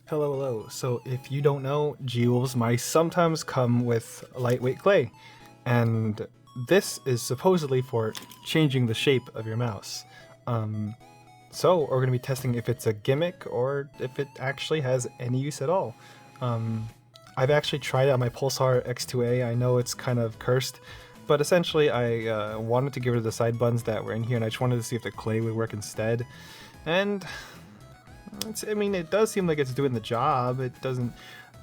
Hello, hello. So if you don't know, G-Wolves mice sometimes come with lightweight clay, and this is supposedly for changing the shape of your mouse. So we're going to be testing if it's a gimmick or if it actually has any use at all. I've actually tried it on my Pulsar X2A. I know it's kind of cursed, but essentially I wanted to get rid of the side buttons that were in here, and I just wanted to see if the clay would work instead. And I mean, it does seem like it's doing the job. It doesn't,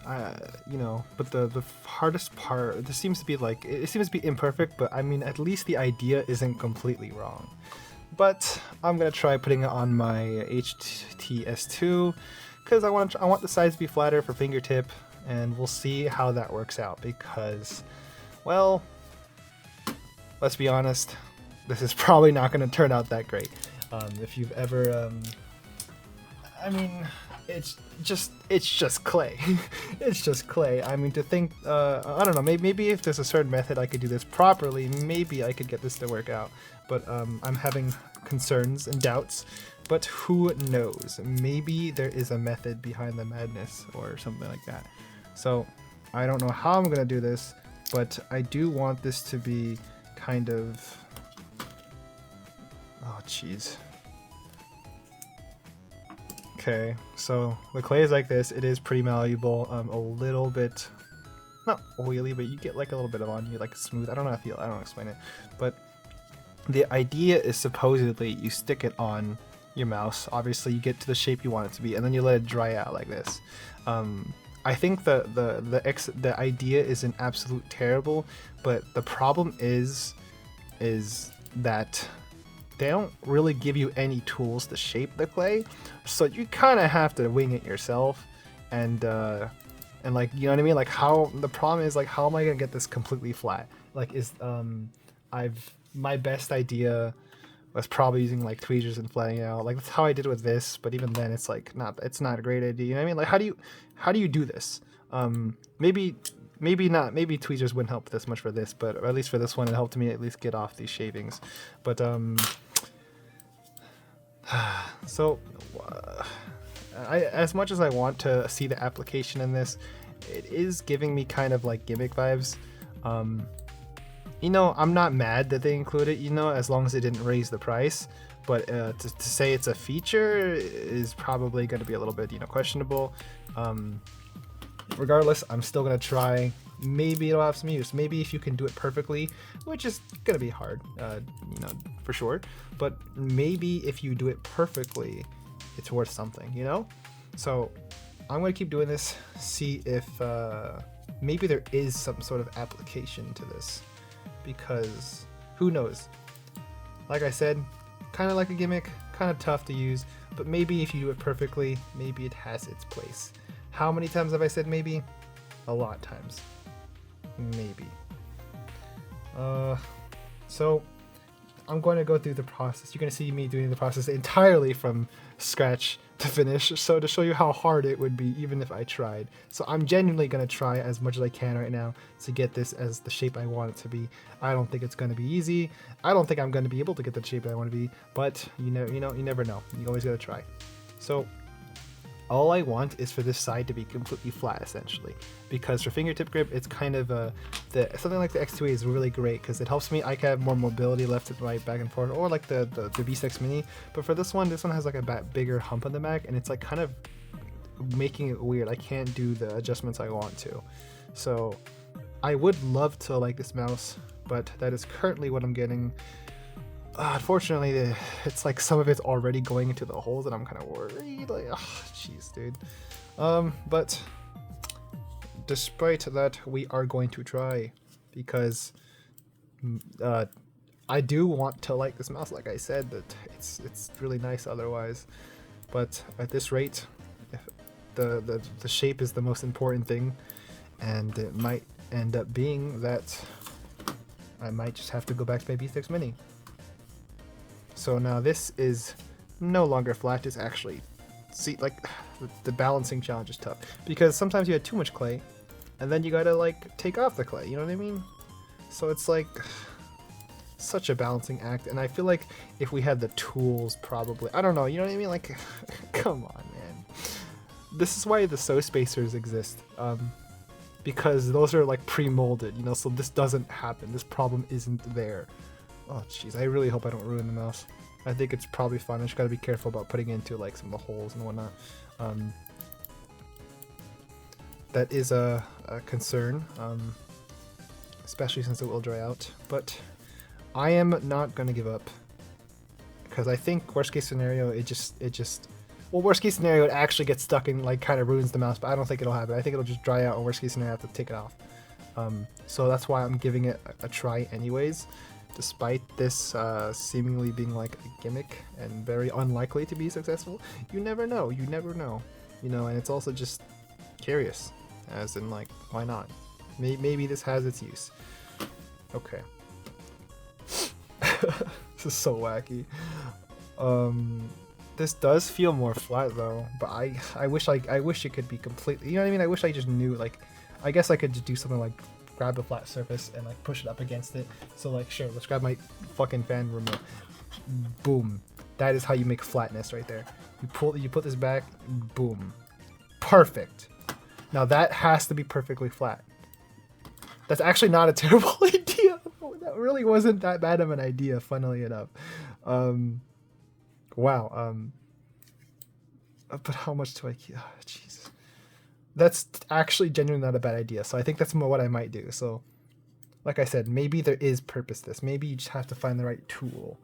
but the hardest part, this seems to be like, it seems to be imperfect, but I mean, at least the idea isn't completely wrong. But I'm gonna try putting it on my HTS2 because I want the sides to be flatter for fingertip, and we'll see how that works out because, well, let's be honest, this is probably not going to turn out that great. If you've ever I mean, it's just clay. It's just clay. I mean, to think, I don't know, maybe if there's a certain method I could do this properly, maybe I could get this to work out. But I'm having concerns and doubts, but who knows? Maybe there is a method behind the madness or something like that. So I don't know how I'm gonna do this, but I do want this to be kind of, oh jeez. Okay, so the clay is like this. It is pretty malleable, a little bit, not oily, but you get like a little bit of on you, like smooth. I don't know how to feel. I don't know how to explain it, but the idea is supposedly you stick it on your mouse. Obviously, you get to the shape you want it to be, and then you let it dry out like this. I think the idea isn't absolute terrible, but the problem is that they don't really give you any tools to shape the clay, so you kind of have to wing it yourself, and like, you know what I mean? Like, how the problem is, like, how am I gonna get this completely flat? Like, my best idea was probably using like tweezers and flattening it out. Like, that's how I did with this, but even then it's like it's not a great idea. You know what I mean? Like, how do you do this? Maybe not. Maybe tweezers wouldn't help this much for this, but at least for this one, it helped me at least get off these shavings. But so as much as I want to see the application in this, it is giving me kind of like gimmick vibes. You know, I'm not mad that they include it, you know, as long as they didn't raise the price. But to say it's a feature is probably going to be a little bit, you know, questionable. Regardless, I'm still going to try. Maybe it'll have some use. Maybe if you can do it perfectly, which is going to be hard, you know, for sure. But maybe if you do it perfectly, it's worth something, you know? So I'm going to keep doing this, see if maybe there is some sort of application to this. Because who knows? Like I said, kind of like a gimmick, kind of tough to use, but maybe if you do it perfectly, maybe it has its place. How many times have I said maybe? A lot of times. Maybe. So I'm going to go through the process. You're going to see me doing the process entirely from scratch to finish, so to show you how hard it would be even if I tried. So I'm genuinely going to try as much as I can right now to get this as the shape I want it to be. I don't think it's going to be easy. I don't think I'm going to be able to get the shape I want to be, but you never know. You always got to try. So all I want is for this side to be completely flat, essentially, because for fingertip grip, it's kind of something like the X2A is really great because it helps me. I can have more mobility left and right, back and forth, or like the V6 Mini. But for this one has like a bigger hump on the back, and it's like kind of making it weird. I can't do the adjustments I want to. So I would love to like this mouse, but that is currently what I'm getting. Unfortunately, it's like some of it's already going into the holes, and I'm kind of worried. Like, jeez, dude. But despite that, we are going to try because I do want to like this mouse. Like I said, that it's really nice otherwise. But at this rate, if the shape is the most important thing, and it might end up being that I might just have to go back to my B6 Mini. So now this is no longer flat, it's actually, see, like, the balancing challenge is tough. Because sometimes you had too much clay, and then you gotta, like, take off the clay, you know what I mean? So it's like, such a balancing act, and I feel like if we had the tools, probably, I don't know, you know what I mean? Like, come on, man. this is why the sew spacers exist, because those are like pre-molded, you know, so this doesn't happen. This problem isn't there. Oh jeez, I really hope I don't ruin the mouse. I think it's probably fine. I just gotta be careful about putting it into like some of the holes and whatnot. That is a concern, especially since it will dry out. But I am not gonna give up, because I think worst case scenario, well, worst case scenario, it actually gets stuck and like kind of ruins the mouse. But I don't think it'll happen. I think it'll just dry out, and worst case scenario, I have to take it off. So that's why I'm giving it a try anyways. Despite this seemingly being like a gimmick and very unlikely to be successful, you never know, you know, and it's also just curious, as in like, why not? Maybe this has its use. Okay. This is so wacky. This does feel more flat though, but I wish it could be completely, you know what I mean? I wish I just knew, like, I guess I could just do something like grab the flat surface and like push it up against it. So like, sure, let's grab my fucking fan remote. Boom. That is how you make flatness right there. You put this back, boom. Perfect. Now that has to be perfectly flat. That's actually not a terrible idea. That really wasn't that bad of an idea, funnily enough. Wow. But how much do I keep? Oh, Jesus. That's actually genuinely not a bad idea. So I think that's what I might do. So, like I said, maybe there is purpose to this. Maybe you just have to find the right tool.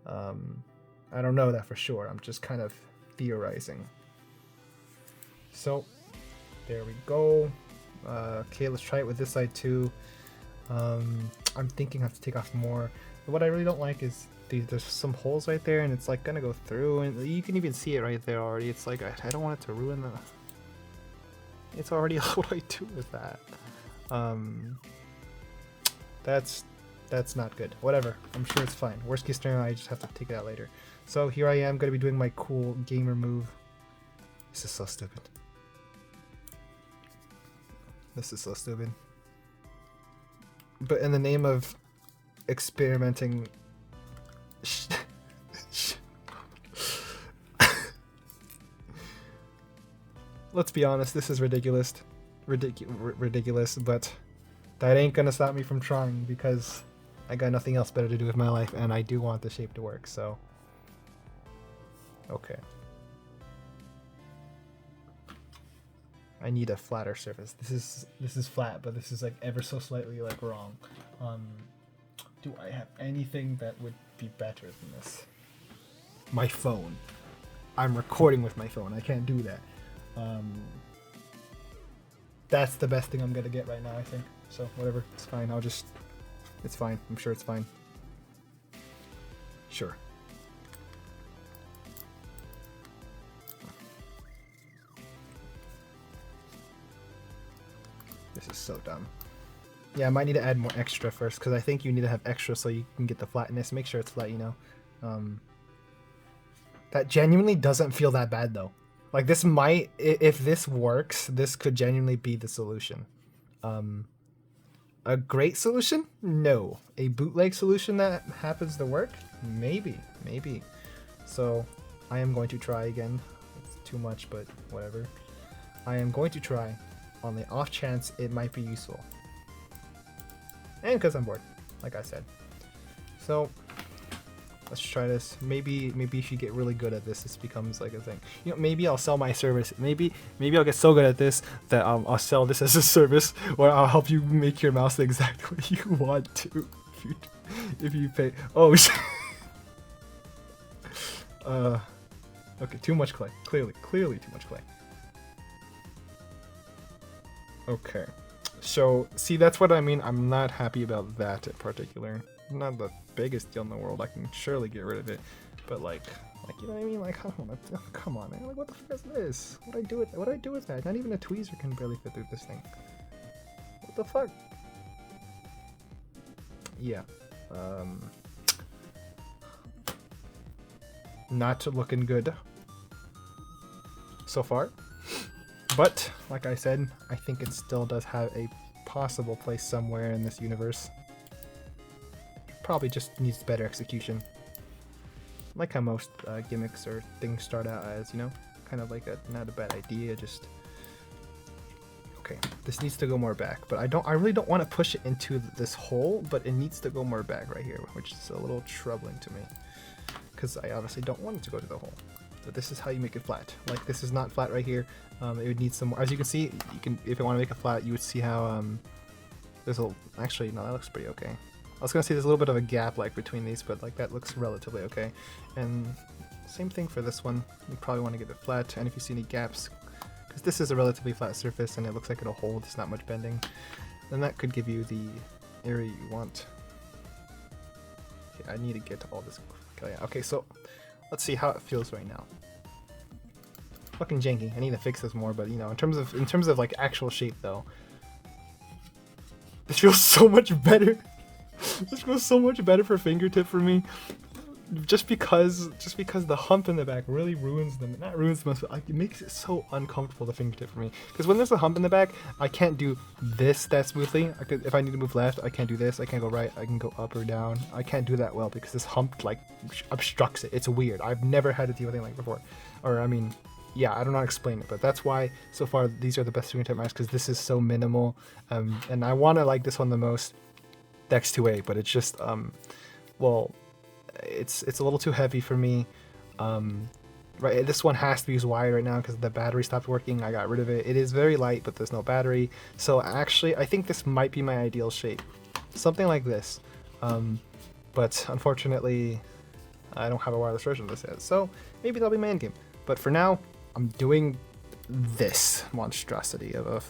I don't know that for sure. I'm just kind of theorizing. So, there we go. Okay, let's try it with this side too. I'm thinking I have to take off more. But what I really don't like is there's some holes right there, and it's like gonna go through, and you can even see it right there already. It's like I don't want it to ruin the. It's already. What do I do with that? That's not good. Whatever. I'm sure it's fine. Worst case scenario, I just have to take it out later. So here I am, gonna be doing my cool gamer move. This is so stupid. This is so stupid. But in the name of experimenting. Let's be honest, this is ridiculous. Ridiculous, but that ain't gonna stop me from trying, because I got nothing else better to do with my life, and I do want the shape to work, so. Okay. I need a flatter surface. This is flat, but this is like ever so slightly like wrong. Do I have anything that would be better than this? My phone. I'm recording with my phone. I can't do that. That's the best thing I'm gonna get right now, I think. So whatever, it's fine. It's fine. I'm sure it's fine. Sure. This is so dumb. Yeah, I might need to add more extra first, because I think you need to have extra so you can get the flatness. Make sure it's flat, you know. That genuinely doesn't feel that bad though. Like this might, if this works, this could genuinely be the solution. A great solution? No. A bootleg solution that happens to work? Maybe. So I am going to try again. It's too much, but whatever. I am going to try on the off chance it might be useful. And because I'm bored, like I said. So let's try this. Maybe if you get really good at this becomes like a thing. You know, maybe I'll sell my service. Maybe I'll get so good at this that I'll sell this as a service, where I'll help you make your mouse the exact way you want to. If you pay. Oh shit. Okay, too much clay. Clearly too much clay. Okay. So, see, that's what I mean. I'm not happy about that in particular. Not the biggest deal in the world. I can surely get rid of it. But, like you know what I mean? Like, come on, man. Like, what the fuck is this? What do I do with that? Not even a tweezer can barely fit through this thing. What the fuck? Yeah. Not looking good so far. But, like I said, I think it still does have a possible place somewhere in this universe. Probably just needs better execution. Like how most gimmicks or things start out as, you know? kind of like not a bad idea. Just okay. This needs to go more back, but I really don't want to push it into this hole, but it needs to go more back right here, which is a little troubling to me because I obviously don't want it to go to the hole. But this is how you make it flat. Like this is not flat right here. It would need some more. As you can see, you can, if you want to make it flat, you would see how there's a, actually no, that looks pretty okay. I was gonna say there's a little bit of a gap like between these, but like that looks relatively okay. And same thing for this one. You probably want to get it flat, and if you see any gaps, because this is a relatively flat surface and it looks like it'll hold, it's not much bending, then that could give you the area you want. Okay, I need to get to all this. Okay, so let's see how it feels right now. Fucking janky. I need to fix this more, but you know, in terms of like actual shape though, this feels so much better. This feels so much better for fingertip for me. Just because the hump in the back really ruins them. Not ruins them, but like, it makes it so uncomfortable, the fingertip for me. Because when there's a hump in the back, I can't do this that smoothly. If I need to move left, I can't do this. I can't go right. I can go up or down. I can't do that well because this hump like obstructs it. It's weird. I've never had to deal with anything like before. Or I mean, yeah, I don't know how to explain it, but that's why so far these are the best fingertip masks, because this is so minimal. And I want to like this one the most, the X2A, but it's just well, it's a little too heavy for me. Right, this one has to be used wired right now because the battery stopped working. I got rid of it. It is very light, but there's no battery. So actually, I think this might be my ideal shape, something like this. But unfortunately, I don't have a wireless version of this yet. So maybe that'll be my end game. But for now, I'm doing this monstrosity of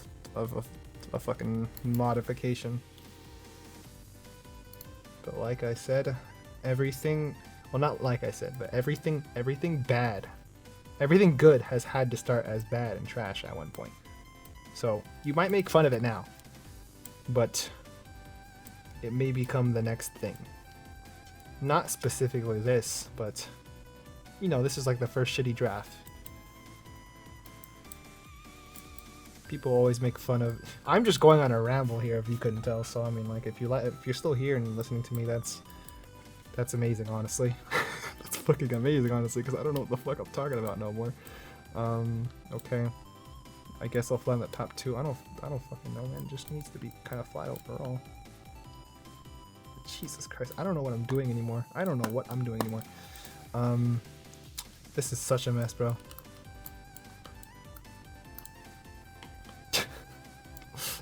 a fucking modification. But like I said, everything, well, not like I said, but everything bad, everything good has had to start as bad and trash at one point. So you might make fun of it now, but it may become the next thing. Not specifically this, but you know, this is like the first shitty draft. People always make fun of. I'm just going on a ramble here, if you couldn't tell. So I mean, like, if you're still here and listening to me, that's amazing, honestly. That's fucking amazing, honestly, because I don't know what the fuck I'm talking about no more. Okay. I guess I'll flatten that top two. I don't fucking know, man. It just needs to be kind of flat overall. Jesus Christ, I don't know what I'm doing anymore. I don't know what I'm doing anymore. This is such a mess, bro.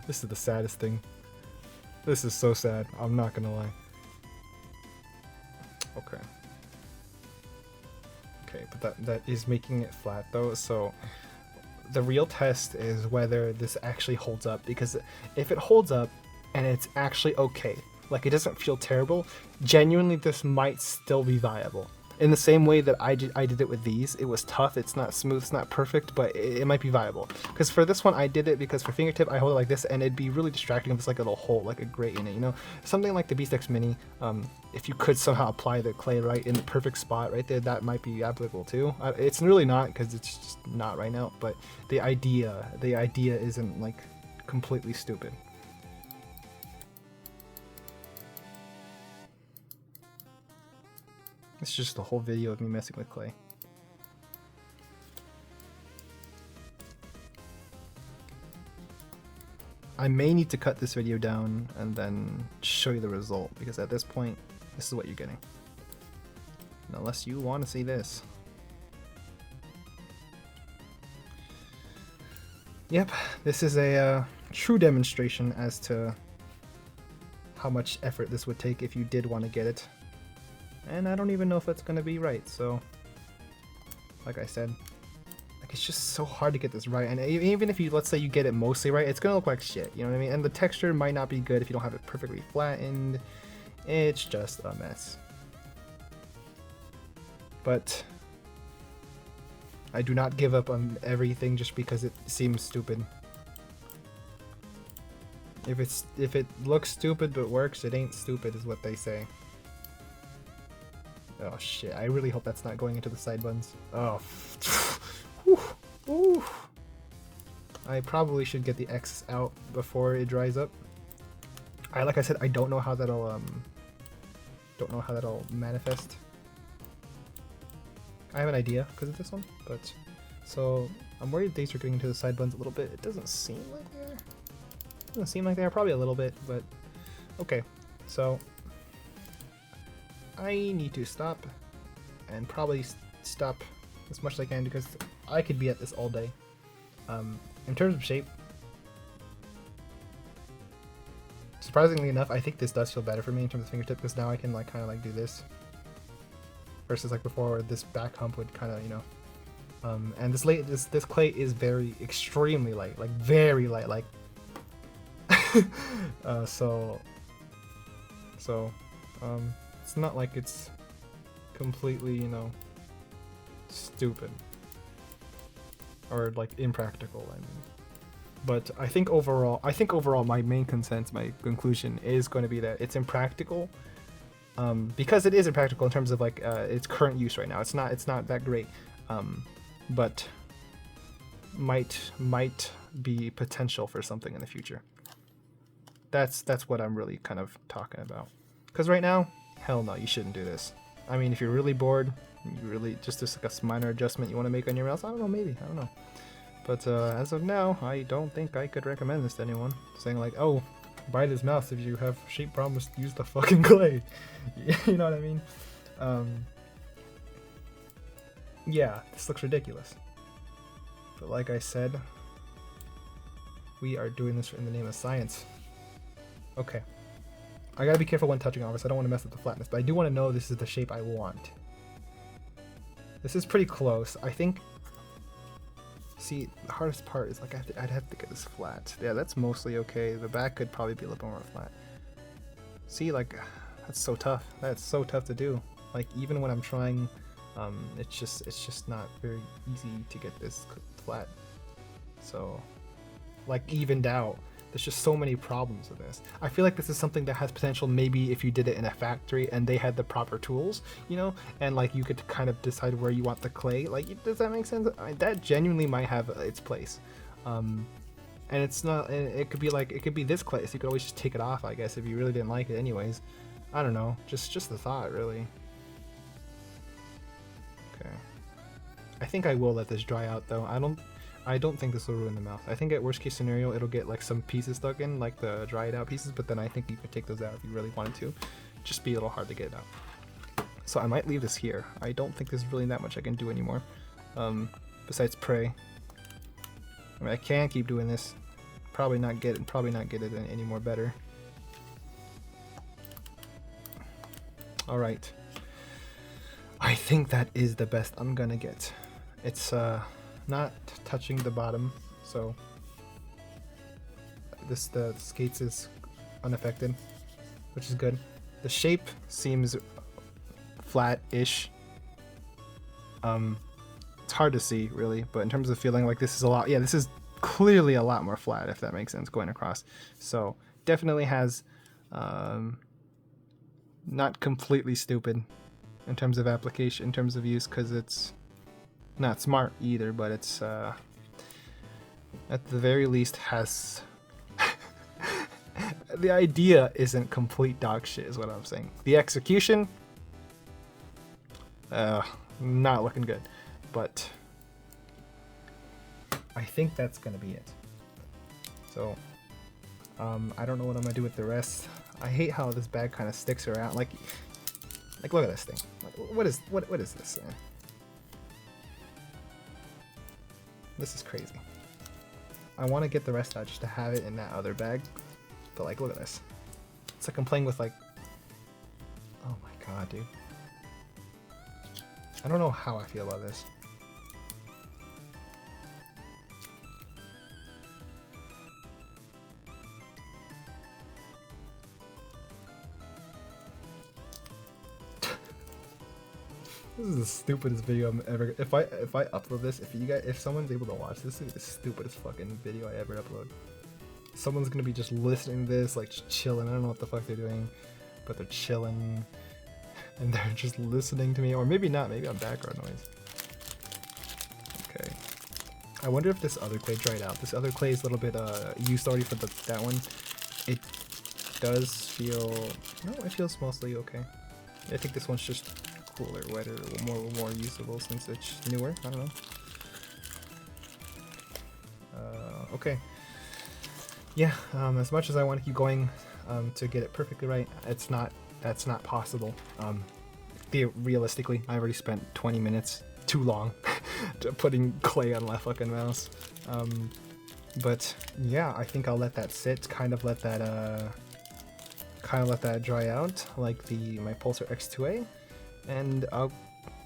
This is the saddest thing. This is so sad. I'm not gonna lie. Okay. Okay, but that is making it flat though, so the real test is whether this actually holds up, because if it holds up and it's actually okay, like it doesn't feel terrible, genuinely this might still be viable. In the same way that I did it with these. It was tough, it's not smooth, it's not perfect, but it might be viable. Because for this one I did it because for fingertip I hold it like this and it'd be really distracting if it's like a little hole, like a grate in it, you know? Something like the Beast X Mini, if you could somehow apply the clay right in the perfect spot right there, that might be applicable too. It's really not, because it's just not right now, but the idea isn't like completely stupid. It's just the whole video of me messing with clay. I may need to cut this video down and then show you the result, because at this point, this is what you're getting. Unless you want to see this. Yep, this is a true demonstration as to how much effort this would take if you did want to get it. And I don't even know if that's gonna be right, so like I said, like it's just so hard to get this right. And even if you, let's say you get it mostly right, it's gonna look like shit, you know what I mean? And the texture might not be good if you don't have it perfectly flattened. It's just a mess. But I do not give up on everything just because it seems stupid. If it looks stupid but works, it ain't stupid, is what they say. Oh shit, I really hope that's not going into the side buns. Oh, Ooh. I probably should get the X out before it dries up. Like I said, I don't know how that'll manifest. I have an idea because of this one, but So I'm worried these are getting into the side buns a little bit. It doesn't seem like they are. Doesn't seem like they are, probably a little bit, but okay. So I need to stop and probably stop as much as I can because I could be at this all day. In terms of shape, surprisingly enough, I think this does feel better for me in terms of fingertip because now I can like kind of like do this versus like before where this back hump would kind of, you know. And this clay is very extremely light, like very light, like so it's not like it's completely, you know, stupid or like impractical, I mean. But I think overall my main consensus, my conclusion is going to be that it's impractical, because it is impractical in terms of like its current use right now. It's not that great, but might be potential for something in the future. That's what I'm really kind of talking about. Because right now, hell no, you shouldn't do this. I mean, if you're really bored, you really just like a minor adjustment you want to make on your mouse, I don't know, maybe, I don't know. But as of now, I don't think I could recommend this to anyone. Saying like, oh, buy this mouse if you have shape problems, use the fucking clay. You know what I mean? Yeah, this looks ridiculous. But like I said, we are doing this in the name of science. Okay. I gotta be careful when touching on this. I don't want to mess up the flatness, but I do want to know this is the shape I want. This is pretty close. I think... See, the hardest part is like I'd have to get this flat. Yeah, that's mostly okay. The back could probably be a little bit more flat. See, like, that's so tough. That's so tough to do. Like, even when I'm trying, it's just not very easy to get this flat. So, like, evened out. There's just so many problems with this. I feel like this is something that has potential maybe if you did it in a factory and they had the proper tools, you know, and like you could kind of decide where you want the clay. Like, does that make sense? I mean, that genuinely might have its place. And it's not, it could be like, it could be this clay, so you could always just take it off, I guess, if you really didn't like it anyways. I don't know, just the thought, really. Okay. I think I will let this dry out though. I don't think this will ruin the mouth. I think at worst case scenario, it'll get like some pieces stuck in, like the dried out pieces, but then I think you could take those out if you really wanted to. Just be a little hard to get it out. So I might leave this here. I don't think there's really that much I can do anymore. Besides pray. I mean, I can keep doing this. Probably not get it any more better. Alright. I think that is the best I'm gonna get. It's not touching the bottom, so the skates is unaffected, which is good. The shape seems flat-ish. It's hard to see really, but in terms of feeling, like this is a lot. Yeah, this is clearly a lot more flat, if that makes sense, going across. So definitely has not completely stupid in terms of application, in terms of use, because it's not smart either, but it's at the very least has the idea isn't complete dog shit is what I'm saying. The execution not looking good, but I think that's gonna be it. So I don't know what I'm gonna do with the rest. I hate how this bag kind of sticks around, like look at this thing. What is this, man? This is crazy. I want to get the rest out just to have it in that other bag, but like, look at this. It's like I'm playing with like, oh my god, dude. I don't know how I feel about this. This is the stupidest video I'm ever. If I upload this, if someone's able to watch this, this is the stupidest fucking video I ever upload. Someone's gonna be just listening to this, like just chilling. I don't know what the fuck they're doing, but they're chilling, and they're just listening to me, or maybe not. Maybe on background noise. Okay. I wonder if this other clay dried out. This other clay is a little bit used already for that one. It does feel. No, it feels mostly okay. I think this one's just cooler, wetter, more usable since it's newer. I don't know. Okay. Yeah, as much as I want to keep going to get it perfectly right, that's not possible. Realistically, I already spent 20 minutes, too long, putting clay on my fucking mouse. But yeah, I think I'll let that sit, kind of let that dry out, like my Pulsar X2A, and I'll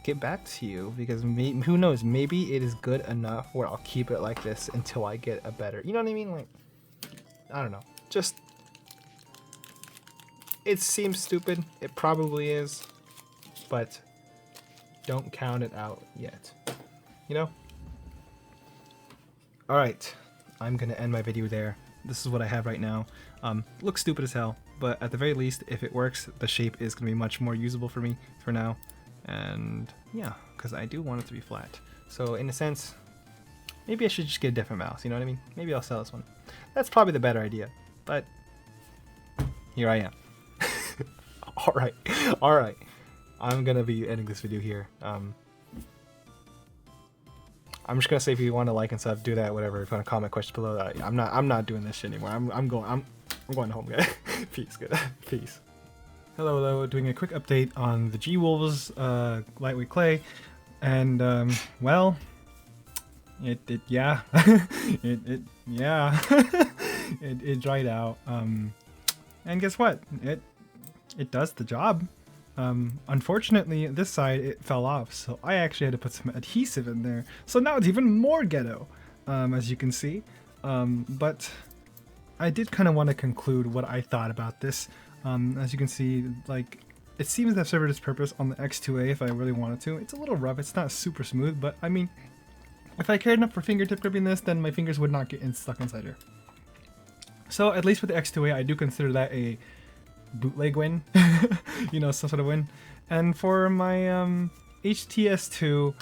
get back to you, because who knows, maybe it is good enough where I'll keep it like this until I get a better, you know what I mean? Like, I don't know, just, it seems stupid, it probably is, but don't count it out yet, you know? Alright, I'm gonna end my video there. This is what I have right now. Looks stupid as hell, but at the very least, if it works, the shape is gonna be much more usable for me for now. And yeah, because I do want it to be flat. So in a sense, maybe I should just get a different mouse, you know what I mean? Maybe I'll sell this one. That's probably the better idea, but here I am. Alright. I'm gonna be ending this video here. I'm just gonna say, if you want to like and sub, do that, whatever. If you want to comment questions below, I'm not doing this shit anymore. I'm going home, guys. Peace, good. Peace. Hello, doing a quick update on the G-Wolves lightweight clay, and well, it yeah, it dried out, and guess what? It does the job. Unfortunately, this side it fell off, so I actually had to put some adhesive in there. So now it's even more ghetto, as you can see. But I did kind of want to conclude what I thought about this. As you can see, like, it seems to have served its purpose on the X2A if I really wanted to. It's a little rough, it's not super smooth, but I mean, if I cared enough for fingertip gripping this, then my fingers would not get stuck inside here. So at least with the X2A, I do consider that a bootleg win, you know, some sort of win. And for my HTS2,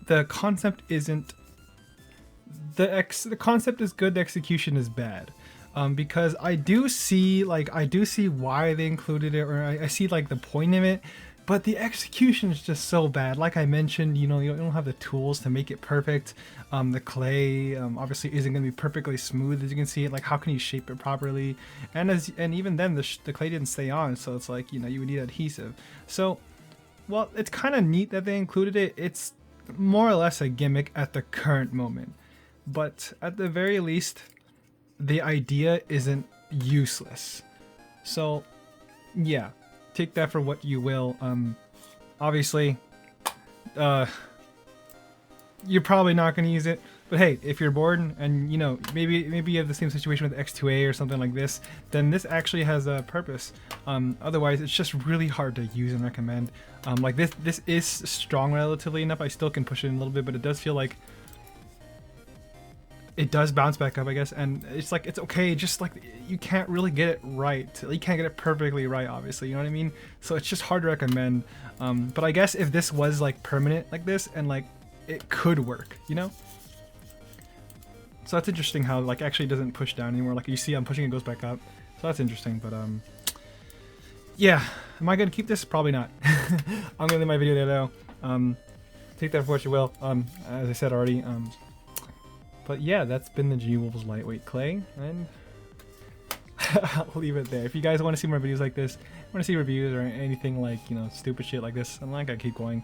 the concept isn't, the concept is good, the execution is bad. Because I do see why they included it, or I see like the point of it, but the execution is just so bad. Like I mentioned, you know, you don't have the tools to make it perfect. The clay obviously isn't going to be perfectly smooth, as you can see. Like, how can you shape it properly? And even then, the clay didn't stay on, so it's like, you know, you would need adhesive. So, well, it's kind of neat that they included it. It's more or less a gimmick at the current moment, but at the very least, the idea isn't useless. So yeah, take that for what you will. Obviously, you're probably not going to use it, but hey, if you're bored and you know, maybe you have the same situation with X2A or something like this, then this actually has a purpose. Otherwise, it's just really hard to use and recommend. Like this is strong relatively enough. I still can push it in a little bit, but it does feel like it does bounce back up, I guess, and it's like, it's okay, just like, you can't really get it right. You can't get it perfectly right, obviously, you know what I mean? So it's just hard to recommend. But I guess if this was like permanent like this, and like, it could work, you know? So that's interesting how like actually doesn't push down anymore. Like you see I'm pushing, it goes back up. So that's interesting, but yeah, am I gonna keep this? Probably not. I'm gonna leave my video there though. Take that for what you will, as I said already. But yeah, that's been the G-Wolves lightweight clay, and I'll leave it there. If you guys want to see more videos like this, want to see reviews or anything like, you know, stupid shit like this, I'm not gonna keep going.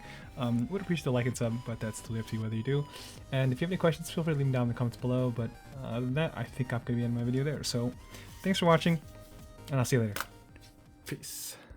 Would appreciate a like and sub, but that's totally up to you whether you do. And if you have any questions, feel free to leave them down in the comments below. But other than that, I think I'm gonna be ending my video there. So thanks for watching, and I'll see you later. Peace.